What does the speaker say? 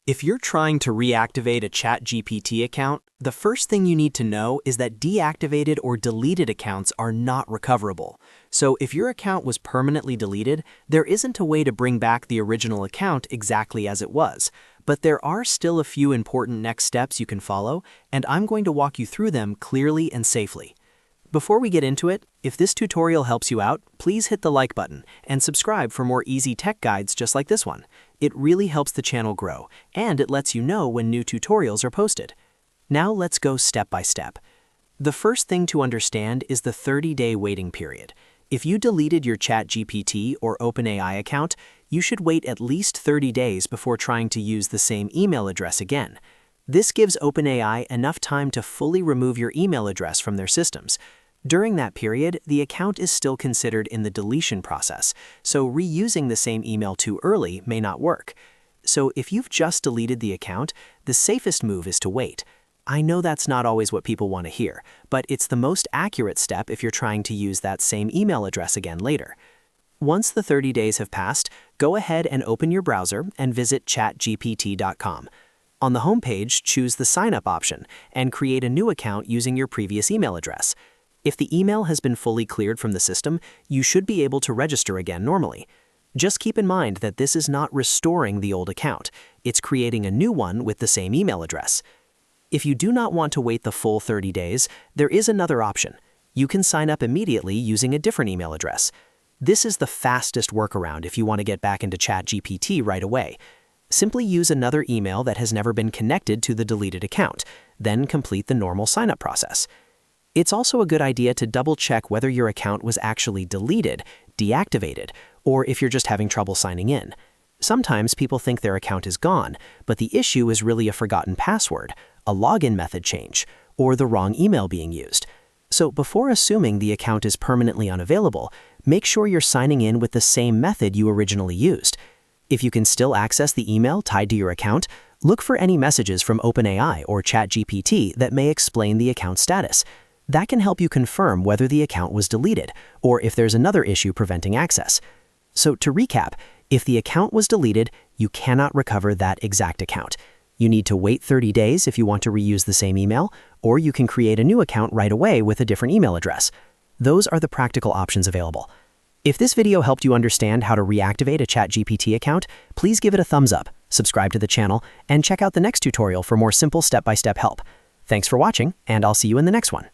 If you're trying to reactivate a ChatGPT account, the first thing you need to know is that deactivated or deleted accounts are not recoverable. So if your account was permanently deleted, there isn't a way to bring back the original account exactly as it was. But there are still a few important next steps you can follow, and I'm going to walk you through them clearly and safely. Before we get into it, if this tutorial helps you out, please hit the like button and subscribe for more easy tech guides just like this one. It really helps the channel grow, and it lets you know when new tutorials are posted. Now let's go step by step. The first thing to understand is the 30-day waiting period. If you deleted your ChatGPT or OpenAI account, you should wait at least 30 days before trying to use the same email address again. This gives OpenAI enough time to fully remove your email address from their systems. During that period, the account is still considered in the deletion process, so reusing the same email too early may not work. So if you've just deleted the account, the safest move is to wait. I know that's not always what people want to hear, but it's the most accurate step if you're trying to use that same email address again later. Once the 30 days have passed, go ahead and open your browser and visit chatgpt.com. On the homepage, choose the Sign Up option and create a new account using your previous email address. If the email has been fully cleared from the system, you should be able to register again normally. Just keep in mind that this is not restoring the old account. It's creating a new one with the same email address. If you do not want to wait the full 30 days, there is another option. You can sign up immediately using a different email address. This is the fastest workaround if you want to get back into ChatGPT right away. Simply use another email that has never been connected to the deleted account, then complete the normal sign-up process. It's also a good idea to double-check whether your account was actually deleted, deactivated, or if you're just having trouble signing in. Sometimes people think their account is gone, but the issue is really a forgotten password, a login method change, or the wrong email being used. So before assuming the account is permanently unavailable, make sure you're signing in with the same method you originally used. If you can still access the email tied to your account, look for any messages from OpenAI or ChatGPT that may explain the account status. That can help you confirm whether the account was deleted or if there's another issue preventing access. So to recap, if the account was deleted, you cannot recover that exact account. You need to wait 30 days if you want to reuse the same email, or you can create a new account right away with a different email address. Those are the practical options available. If this video helped you understand how to reactivate a ChatGPT account, please give it a thumbs up, subscribe to the channel, and check out the next tutorial for more simple step-by-step help. Thanks for watching, and I'll see you in the next one.